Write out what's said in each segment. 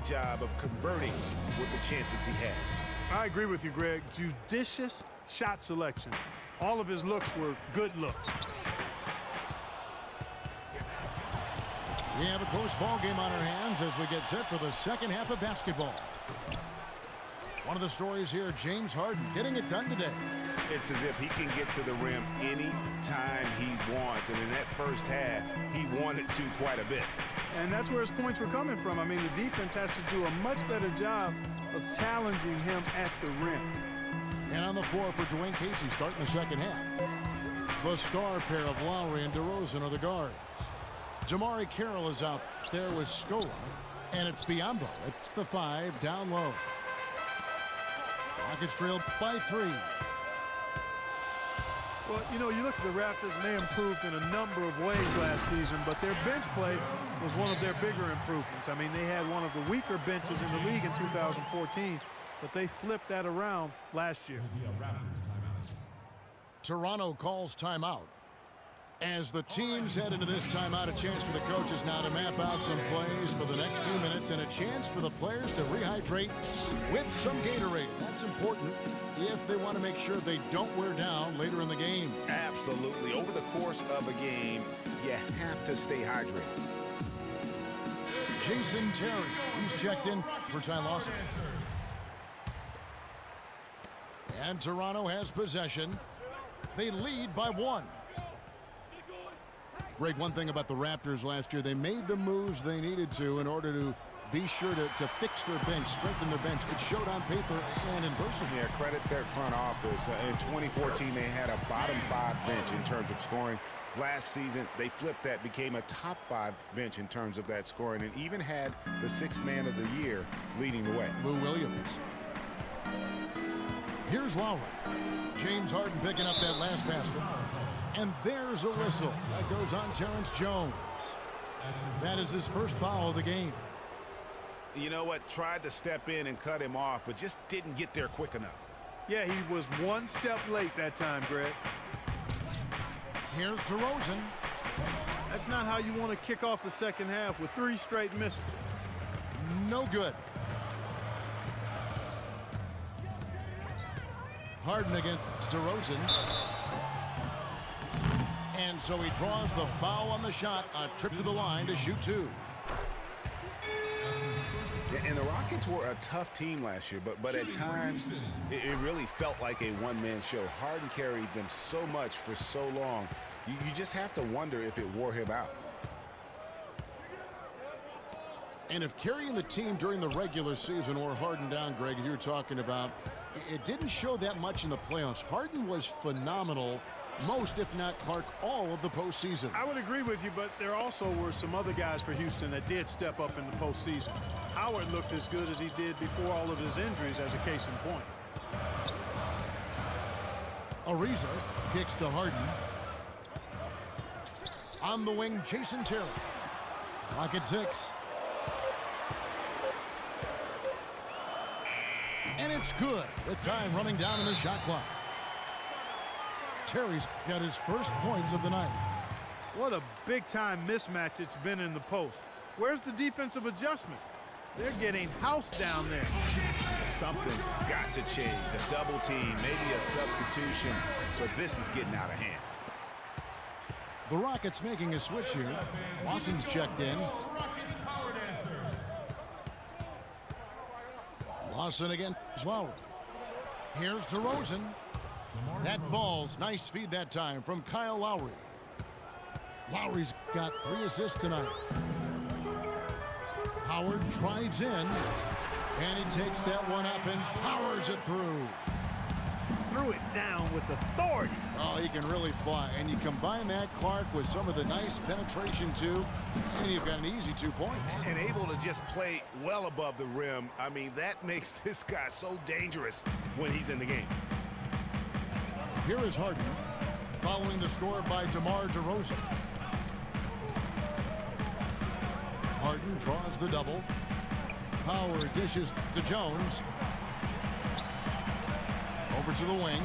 job of converting with the chances he had. I agree with you, Greg. Judicious shot selection. All of his looks were good looks. We have a close ball game on our hands as we get set for the second half of basketball. One of the stories here, James Harden getting it done today. It's as if he can get to the rim any time he wants, and in that first half, he wanted to quite a bit. And that's where his points were coming from. I mean, the defense has to do a much better job of challenging him at the rim. And on the floor for Dwayne Casey starting the second half. The star pair of Lowry and DeRozan are the guards. Jamari Carroll is out there with Scola, and it's Biyombo at the 5 down low. Rockets trailed by 3. Well, you know, you look at the Raptors, and they improved in a number of ways last season, but their bench play was one of their bigger improvements. I mean, they had one of the weaker benches in the league in 2014, but they flipped that around last year. Toronto calls timeout. As the teams head into this timeout, a chance for the coaches now to map out some plays for the next few minutes and a chance for the players to rehydrate with some Gatorade. That's important if they want to make sure they don't wear down later in the game. Absolutely. Over the course of a game, you have to stay hydrated. Jason Terry, he's checked in for Ty Lawson. And Toronto has possession. They lead by 1. Greg, one thing about the Raptors last year, they made the moves they needed to in order to be sure to fix their bench, strengthen their bench. It showed on paper and in person. Yeah, credit their front office. In 2014, they had a bottom 5 bench in terms of scoring. Last season, they flipped that, became a top 5 bench in terms of that scoring, and even had the 6th man of the year leading the way. Lou Williams. Here's Lowry. James Harden picking up that last basket. And there's a whistle. That goes on Terrence Jones. That is his first foul of the game. You know what? Tried to step in and cut him off, but just didn't get there quick enough. Yeah, he was one step late that time, Greg. Here's DeRozan. That's not how you want to kick off the second half with 3 straight misses. No good. Harden against DeRozan. And so he draws the foul on the shot. A trip to the line to shoot 2. And the Rockets were a tough team last year, but at times it really felt like a one-man show. Harden carried them so much for so long. You just have to wonder if it wore him out. And if carrying the team during the regular season wore Harden down, Greg, as you were talking about, it didn't show that much in the playoffs. Harden was phenomenal most, if not Clark, all of the postseason. I would agree with you, but there also were some other guys for Houston that did step up in the postseason. Howard looked as good as he did before all of his injuries, as a case in point. Ariza kicks to Harden. On the wing, Jason Terry. Rocket 6. And it's good with time running down in the shot clock. Terry's got his first points of the night. What a big-time mismatch it's been in the post. Where's the defensive adjustment? They're getting housed down there. Something's got to change. A double team, maybe a substitution, but this is getting out of hand. The Rockets making a switch here. Lawson's checked in. Lawson against Lowry. Here's DeRozan. That falls. Nice feed that time from Kyle Lowry. Lowry's got 3 assists tonight. Howard drives in, and he takes that one up and powers it through. Threw it down with authority. Oh, he can really fly. And you combine that, Clark, with some of the nice penetration, too, and you've got an easy 2 points. And able to just play well above the rim. I mean, that makes this guy so dangerous when he's in the game. Here is Harden, following the score by DeMar DeRozan. Harden draws the double. Howard dishes to Jones. Over to the wing.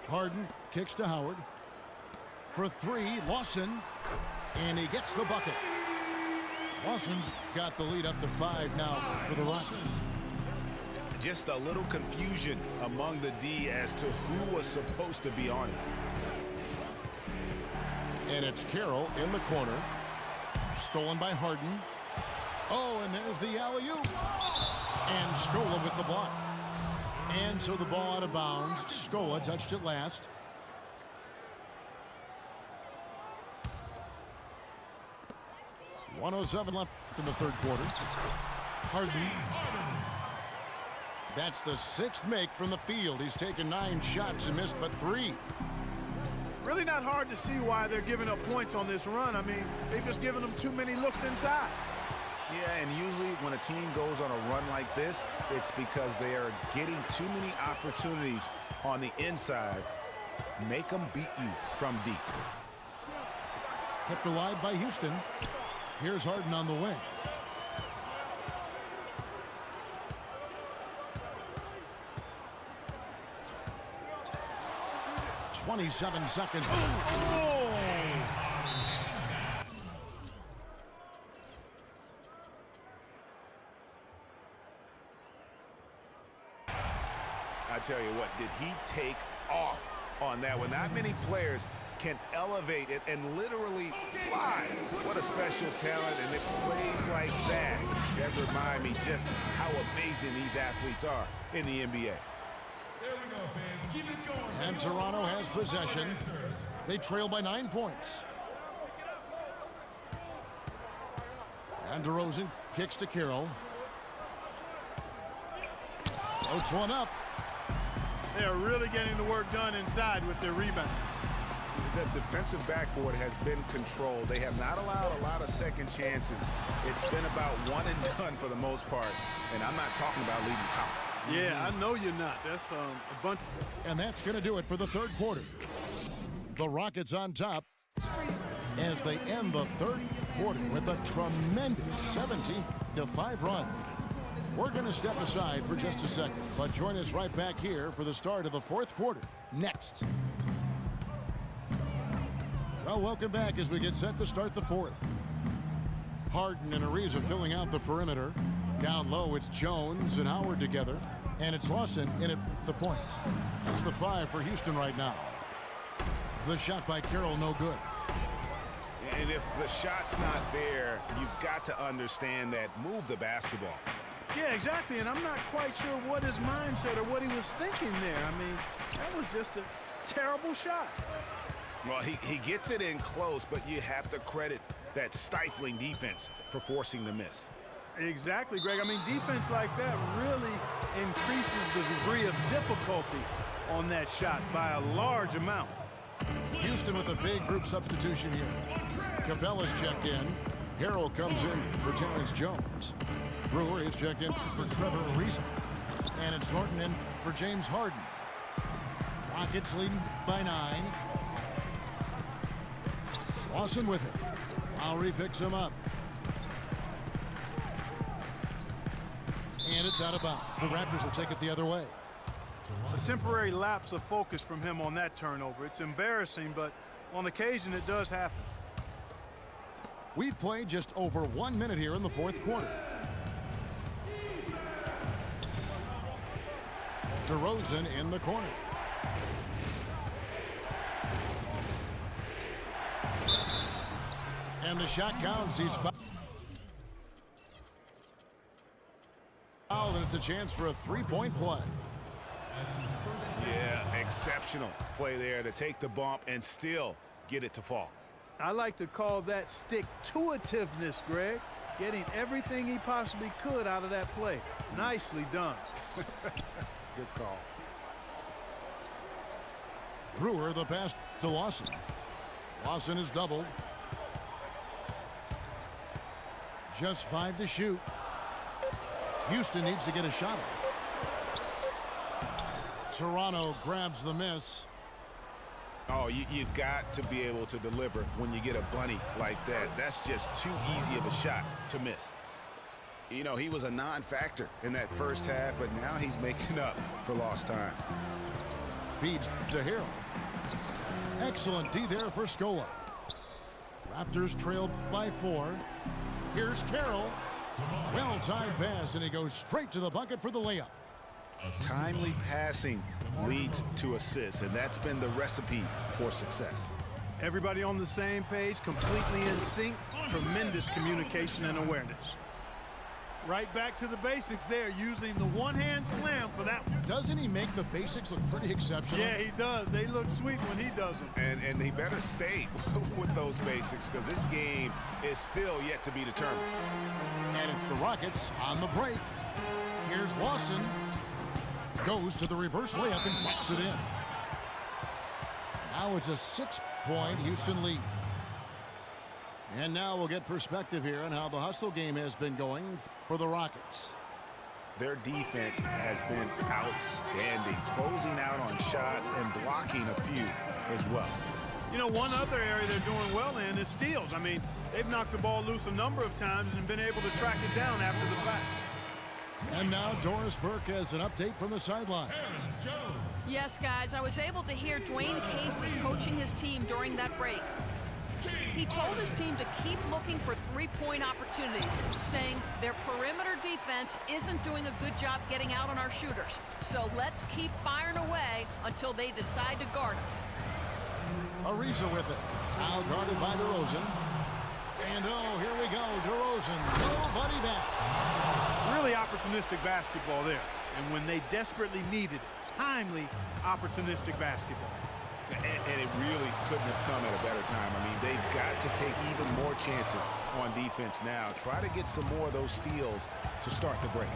Harden kicks to Howard. For three, Lawson. And he gets the bucket. Lawson's got the lead up to 5 now for the Rockets. Just a little confusion among the D as to who was supposed to be on it. And it's Carroll in the corner. Stolen by Harden. Oh, and there's the alley-oop. And Scola with the block. And so the ball out of bounds. Scola touched it last. .107 left in the third quarter. Harden. That's the 6th make from the field. He's taken 9 shots and missed but 3. Really not hard to see why they're giving up points on this run. I mean, they've just given them too many looks inside. Yeah, and usually when a team goes on a run like this, it's because they are getting too many opportunities on the inside. Make them beat you from deep. Kept alive by Houston. Here's Harden on the wing. .27 seconds. Oh! I tell you what, did he take off on that one? Not many players can elevate it and literally fly. What a special talent, and it plays like that. That remind me just how amazing these athletes are in the NBA. There we go, fans. Keep it going. And Toronto has possession. They trail by 9 points. And DeRozan kicks to Carroll. Floats one up. They are really getting the work done inside with their rebound. The defensive backboard has been controlled. They have not allowed a lot of second chances. It's been about one and done for the most part. And I'm not talking about leaving power. Yeah, I know you're not. That's a bunch. And that's going to do it for the third quarter. The Rockets on top as they end the third quarter with a tremendous 17-5 run. We're going to step aside for just a second, but join us right back here for the start of the fourth quarter next. Well, welcome back as we get set to start the fourth. Harden and Ariza filling out the perimeter. Down low, it's Jones and Howard together. And it's Lawson in at the point. That's the 5 for Houston right now. The shot by Carroll, no good. And if the shot's not there, you've got to understand that. Move the basketball. Yeah, exactly. And I'm not quite sure what his mindset or what he was thinking there. I mean, that was just a terrible shot. Well, he gets it in close, but you have to credit that stifling defense for forcing the miss. Exactly, Greg. I mean, defense like that really increases the degree of difficulty on that shot by a large amount. Houston with a big group substitution here. Capella's checked in. Harrell comes in for Terrence Jones. Brewer is checked in for Trevor Ariza. And it's Norton in for James Harden. Rockets leading by 9. Lawson with it. Lowry picks him up. And it's out of bounds. The Raptors will take it the other way. A temporary lapse of focus from him on that turnover. It's embarrassing, but on occasion it does happen. We've played just over 1 minute here in the fourth quarter. DeRozan in the corner. And the shot counts. He's fouled. And it's a chance for a three-point play. Yeah, exceptional play there to take the bump and still get it to fall. I like to call that stick-to-itiveness, Greg. Getting everything he possibly could out of that play. Nicely done. Good call. Brewer the pass to Lawson. Lawson is doubled. Just 5 to shoot. Houston needs to get a shot off. Toronto grabs the miss. Oh, you've got to be able to deliver when you get a bunny like that. That's just too easy of a shot to miss. You know, he was a non-factor in that first half, but now he's making up for lost time. Feeds to Harrell. Excellent D there for Scola. Raptors trailed by 4. Here's Carroll. Well-timed pass, and he goes straight to the bucket for the layup. Timely passing leads to assists, and that's been the recipe for success. Everybody on the same page, completely in sync, tremendous communication and awareness. Right back to the basics there, using the one-hand slam for that one. Doesn't he make the basics look pretty exceptional? Yeah, he does. They look sweet when he does them. And he better stay with those basics, because this game is still yet to be determined. And it's the Rockets on the break. Here's Lawson. Goes to the reverse layup and pops it in. Now it's a 6-point Houston lead. And now we'll get perspective here on how the hustle game has been going for the Rockets. Their defense has been outstanding, closing out on shots and blocking a few as well. You know, one other area they're doing well in is steals. I mean, they've knocked the ball loose a number of times and been able to track it down after the fact. And now Doris Burke has an update from the sideline. Yes, guys, I was able to hear Dwayne Casey coaching his team during that break. He told his team to keep looking for three-point opportunities, saying their perimeter defense isn't doing a good job getting out on our shooters. So let's keep firing away until they decide to guard us. Ariza with it. Now guarded by DeRozan. And oh, here we go. DeRozan, nobody back. Really opportunistic basketball there. And when they desperately needed it, timely, opportunistic basketball. And it really couldn't have come at a better time. I mean, they've got to take even more chances on defense now. Try to get some more of those steals to start the break.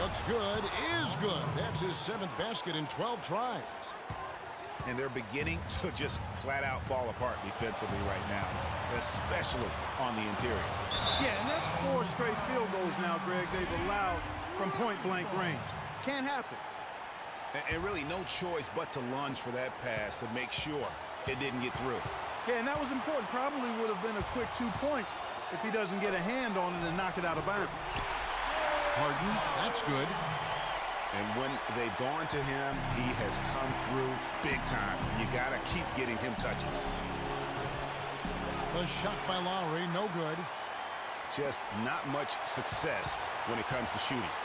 Looks good, is good. That's his 7th basket in 12 tries. And they're beginning to just flat out fall apart defensively right now, especially on the interior. Yeah, and that's 4 straight field goals now, Greg, they've allowed from point-blank range. Can't happen. And really no choice but to lunge for that pass to make sure it didn't get through. Yeah, and that was important. Probably would have been a quick 2 points if he doesn't get a hand on it and knock it out of bounds. Harden, that's good. And when they've gone to him, he has come through big time. You got to keep getting him touches. The shot by Lowry, no good. Just not much success when it comes to shooting.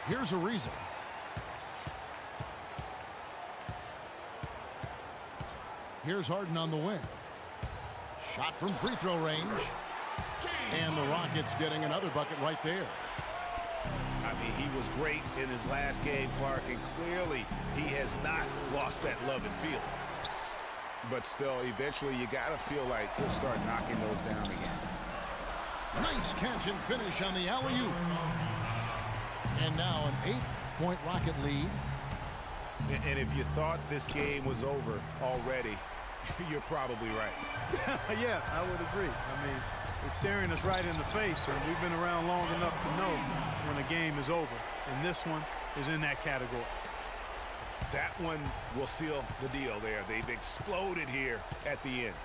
Here's Ariza. Here's Harden on the wing. Shot from free throw range. And the Rockets getting another bucket right there. I mean, he was great in his last game, Clark, and clearly he has not lost that love and feel. But still, eventually you got to feel like he'll start knocking those down again. Nice catch and finish on the alley-oop. And now an 8-point Rocket lead. And if you thought this game was over already, you're probably right. Yeah, I would agree. I mean, it's staring us right in the face, and we've been around long enough to know when a game is over. And this one is in that category. That one will seal the deal there. They've exploded here at the end.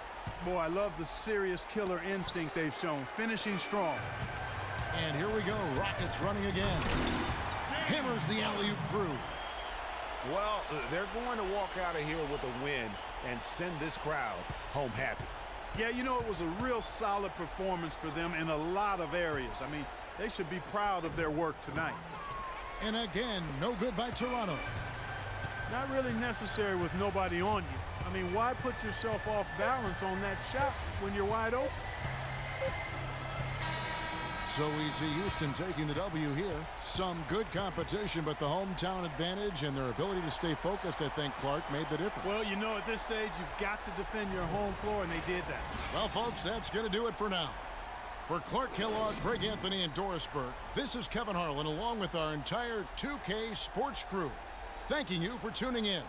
Boy, I love the serious killer instinct they've shown, finishing strong. And here we go, Rockets running again. Hammers the alley-oop through. Well, they're going to walk out of here with a win and send this crowd home happy. Yeah, you know, it was a real solid performance for them in a lot of areas. I mean, they should be proud of their work tonight. And again, no good by Toronto. Not really necessary with nobody on you. I mean, why put yourself off balance on that shot when you're wide open? So we see Houston taking the W here. Some good competition, but the hometown advantage and their ability to stay focused, I think, Clark, made the difference. Well, you know, at this stage, you've got to defend your home floor, and they did that. Well, folks, that's going to do it for now. For Clark Kellogg, Greg Anthony, and Doris Burke, this is Kevin Harlan, along with our entire 2K Sports crew, thanking you for tuning in.